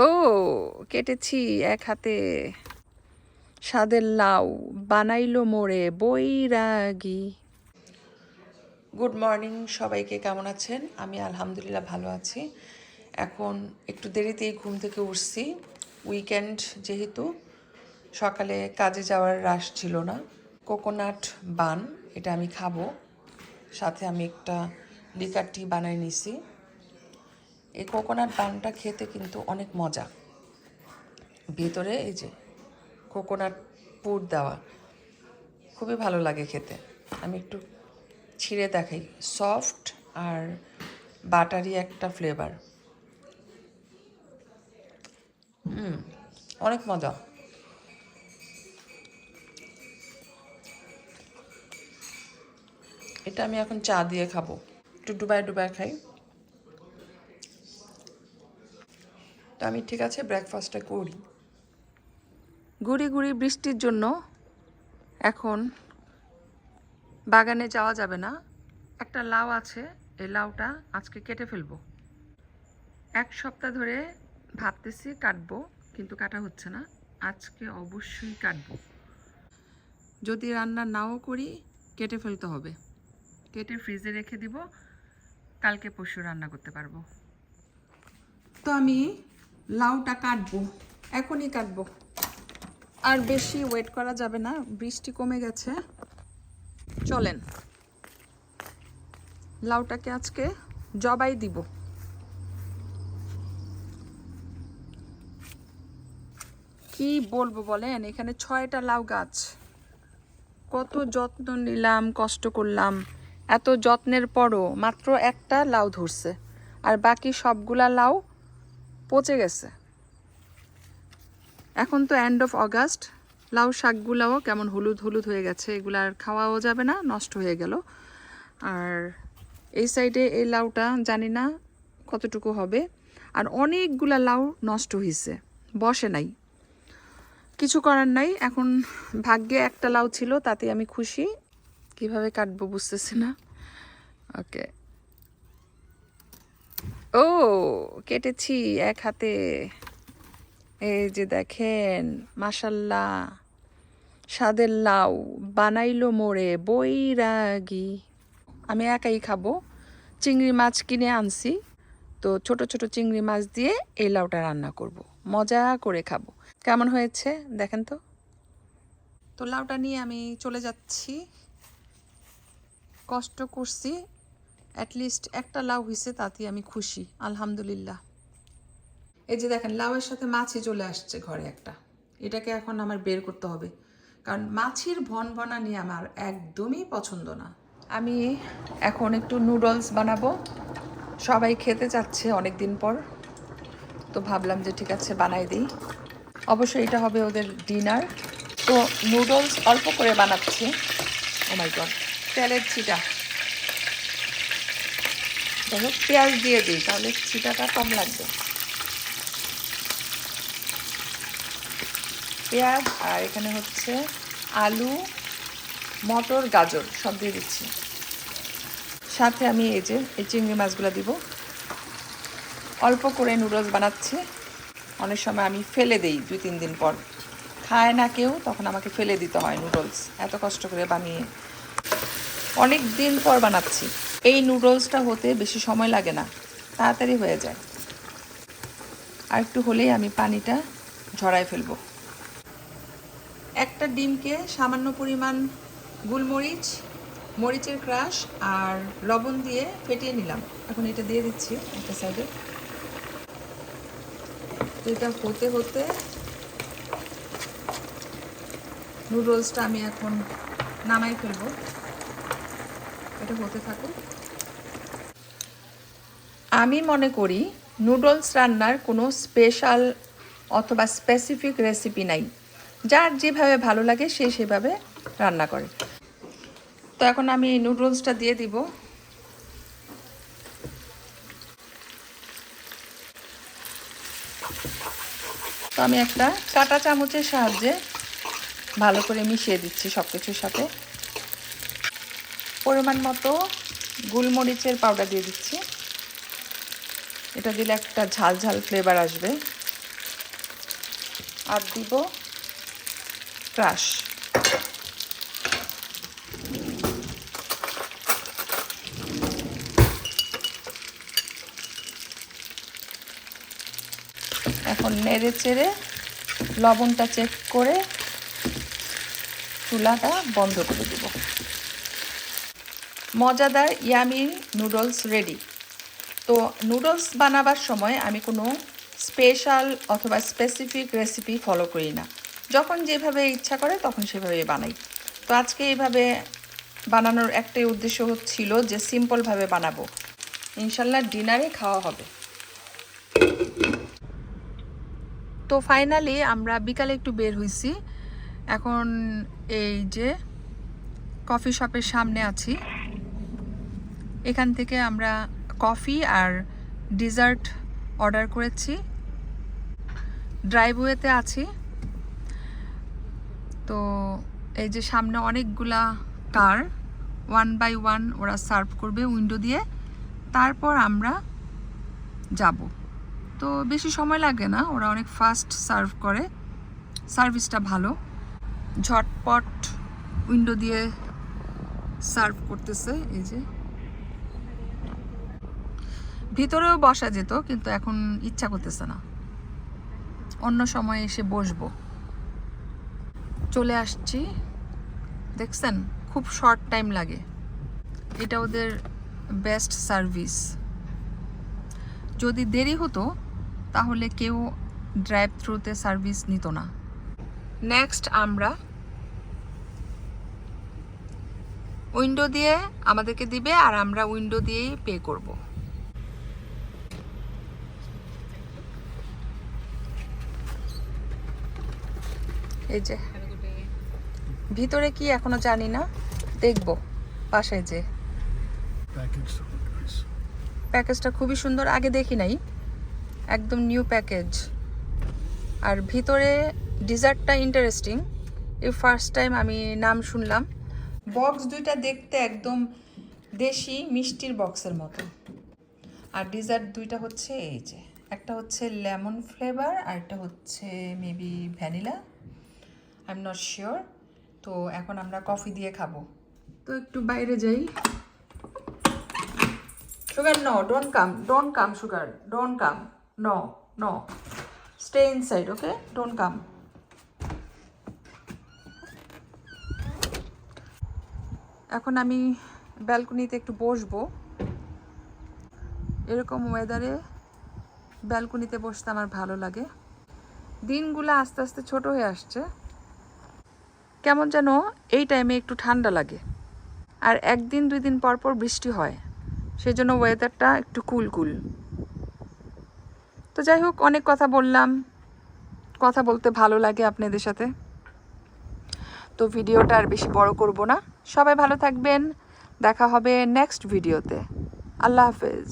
ও কেটেছি এক হাতে স্বাদের লাউ বানাইলো মোরে বৈরাগী। গুড মর্নিং সবাইকে, কেমন আছেন? আমি আলহামদুলিল্লাহ ভালো আছি। এখন একটু দেরিতেই ঘুম থেকে উঠছি, উইকেন্ড যেহেতু। সকালে কাজে যাওয়ার রাশ ছিল না। কোকোনাট বান এটা আমি খাবো, সাথে আমি একটা লিকার টি বানাই নিছি। এই কোকোনাট বানটা খেতে কিন্তু অনেক মজা। ভেতরে এই যে কোকোনাট পুর দেওয়া, খুবই ভালো লাগে খেতে। আমি একটু ছিঁড়ে দেখাই, সফট আর বাটারি একটা ফ্লেভার। অনেক মজা। এটা আমি এখন চা দিয়ে খাবো, একটু ডুবাই ডুবাই খাই। তো আমি ঠিক আছে ব্রেকফাস্টটা করি। গুড়ি গুড়ি বৃষ্টির জন্য এখন বাগানে যাওয়া যাবে না। একটা লাউ আছে, এই লাউটা আজকে কেটে ফেলবো। এক সপ্তাহ ধরে ভাবতেছি কাটবো, কিন্তু কাটা হচ্ছে না। আজকে অবশ্যই কাটবো। যদি রান্না নাও করি কেটে ফেলতে হবে, কেটে ফ্রিজে রেখে দিব, কালকে পরশু রান্না করতে পারবো। তো আমি লাউটা কাটবো, এখনই কাটবো, আর বেশি ওয়েট করা যাবে না। বৃষ্টি কমে গেছে, চলেন লাউটাকে আজকে জবাই দিব। কি বলবো বলেন, এখানে 6টা লাউ গাছ, কত যত্ন নিলাম, কষ্ট করলাম। এত যত্নের পরও মাত্র একটা লাউ ধরছে, আর বাকি সবগুলা লাউ পচে গেছে। এখন তো এন্ড অফ অগাস্ট, লাউ শাকগুলাও কেমন হলুদ হলুদ হয়ে গেছে, এগুলো আর খাওয়াও যাবে না, নষ্ট হয়ে গেল। আর এই সাইডে এই লাউটা জানি না কতটুকু হবে, আর অনেকগুলা লাউ নষ্ট হয়েছে, বসে নাই। কিছু করার নাই, এখন ভাগ্যে একটা লাউ ছিল, তাতে আমি খুশি। কিভাবে কাটবো বুঝতেছি না। ওকে, ও কেটেছি এক হাতে। এই যে দেখেন, মাশাল্লাহ, স্বাদের লাউ বানাইলো মোরে বৈরাগী। আমি একাই খাবো। চিংড়ি মাছ কিনে আনছি, তো ছোট ছোট চিংড়ি মাছ দিয়ে এই লাউটা রান্না করব, মজা করে খাবো। কেমন হয়েছে দেখেন তো। তো লাউটা নিয়ে আমি চলে যাচ্ছি। কষ্ট করছি, অ্যাটলিস্ট একটা লাউ হয়েছে, তাতে আমি খুশি, আলহামদুলিল্লাহ। এই যে দেখেন, লাউয়ের সাথে মাছি চলে আসছে ঘরে একটা। এটাকে এখন আমার বের করতে হবে, কারণ মাছির ভনভনা নিয়ে আমার একদমই পছন্দ না। আমি এখন একটু নুডলস বানাবো, সবাই খেতে চাচ্ছে অনেক দিন পর, তো ভাবলাম যে ঠিক আছে বানাই দিই। অবশ্যই এটা হবে ওদের ডিনার। তো নুডলস অল্প করে বানাচ্ছি। ও মাই গড, তেলের ছিটা। যাই হোক, পেঁয়াজ দিয়ে দিই, তাহলে ছিটাটা কম লাগবে। পেঁয়াজ, আর এখানে হচ্ছে আলু, মটর, গাজর সব দিয়ে দিচ্ছি। সাথে আমি এই যে এই চিংড়ি মাছগুলো দিব। অল্প করে নুডলস বানাচ্ছি। অনেক সময় আমি ফেলে দেই, 2-3 দিন পর খায় না কেউ, তখন আমাকে ফেলে দিতে হয় নুডলস। এত কষ্ট করে বানিয়ে অনেক দিন পর বানাচ্ছি। এই নুডলসটা হতে বেশি সময় লাগে না, তাড়াতাড়ি হয়ে যায়। আর একটু হলেই আমি পানিটা ঝরাই ফেলবো। একটা ডিমকে সামান্য পরিমাণ গোলমরিচ, মরিচের ক্রাশ আর লবণ দিয়ে ফেটিয়ে নিলাম। এখন এটা দিয়ে দিচ্ছি একটা সাইডে। এটা হতে হতে নুডলসটা আমি এখন নামাই ফেলবো, এটা হতে থাকুক। আমি মনে করি নুডলস রান্নার কোনো স্পেশাল অথবা স্পেসিফিক রেসিপি নাই, যার যেভাবে ভালো লাগে সে সেভাবে রান্না করে। তো এখন আমি এই নুডলসটা দিয়ে দিব। তো আমি একটা কাঁটা চামচের সাহায্যে ভালো করে মিশিয়ে দিচ্ছি সব কিছুর সাথে। পরিমাণ মতো গোলমরিচের পাউডার দিয়ে দিচ্ছি, এটা দিলে একটা ঝাল ঝাল ফ্লেভার আসবে। আর দিব ক্রাশ। এখন নেড়ে চেড়ে লবণটা চেক করে চুলাটা বন্ধ করে দেব। মজাদার ইয়ামি নুডলস রেডি। তো নুডলস বানাবার সময় আমি কোনো স্পেশাল অথবা স্পেসিফিক রেসিপি ফলো করি না, যখন যেভাবে ইচ্ছা করে তখন সেভাবে বানাই। তো আজকে এইভাবে বানানোর একটাই উদ্দেশ্য হচ্ছিল যে সিম্পলভাবে বানাবো, ইনশাল্লাহ ডিনারে খাওয়া হবে। তো ফাইনালি আমরা বিকালে একটু বের হয়েছি। এখন এই যে কফি শপের সামনে আছি, এখান থেকে আমরা কফি আর ডিজার্ট অর্ডার করেছি। ড্রাইভওয়েতে আছি। তো এই যে সামনে অনেকগুলা কার, 1 বাই 1 ওরা সার্ভ করবে উইন্ডো দিয়ে, তারপর আমরা যাব। তো বেশি সময় লাগে না, ওরা অনেক ফাস্ট সার্ভ করে, সার্ভিসটা ভালো। ঝটপট উইন্ডো দিয়ে সার্ভ করতেছে। এই যে ভিতরেও বসা যেত, কিন্তু এখন ইচ্ছা করতেছে না, অন্য সময় এসে বসবো। চলে আসছি, দেখছেন খুব শর্ট টাইম লাগে। এটা ওদের বেস্ট সার্ভিস। যদি দেরি হতো তাহলে কেউ ড্রাইভ থ্রুতে সার্ভিস নিত না। নেক্সট আমরা উইন্ডো দিয়ে আমাদেরকে দিবে, আর আমরা উইন্ডো দিয়েই পে করব। এই যে ভিতরে কি এখনো জানি না, দেখবো পাশে যে প্যাকেজটা খুবই সুন্দর, আগে দেখি নাই, একদম নিউ প্যাকেজ। আর ভিতরে ডিজার্টটা ইন্টারেস্টিং, এই ফার্স্ট টাইম আমি নাম শুনলাম। বক্স দুইটা দেখতে একদম দেশি মিষ্টির বক্সের মতো। আর ডিজার্ট দুইটা হচ্ছে এই যে, একটা হচ্ছে লেমন ফ্লেভার আর একটা হচ্ছে maybe vanilla, I am not sure. তো এখন আমরা কফি দিয়ে খাবো। তো একটু বাইরে যাই। Sugar no, don't come sugar, don't come, no stay inside, okay, don't come. এখন আমি ব্যালকনিতে একটু বসবো। এরকম ওয়েদারে ব্যালকনিতে বসতে আমার ভালো লাগে। দিনগুলো আস্তে আস্তে ছোট হয়ে আসছে, কেমন যেন এই টাইমে একটু ঠান্ডা লাগে, আর একদিন 2 দিন পর পর বৃষ্টি হয়, সেই জন্য ওয়েদারটা একটু কুল। তো যাই হোক, অনেক কথা বললাম, কথা বলতে ভালো লাগে আপনাদের সাথে। তো ভিডিওটা আর বেশি বড় করব না। সবাই ভালো থাকবেন, দেখা হবে নেক্সট ভিডিওতে। আল্লাহ হাফেজ।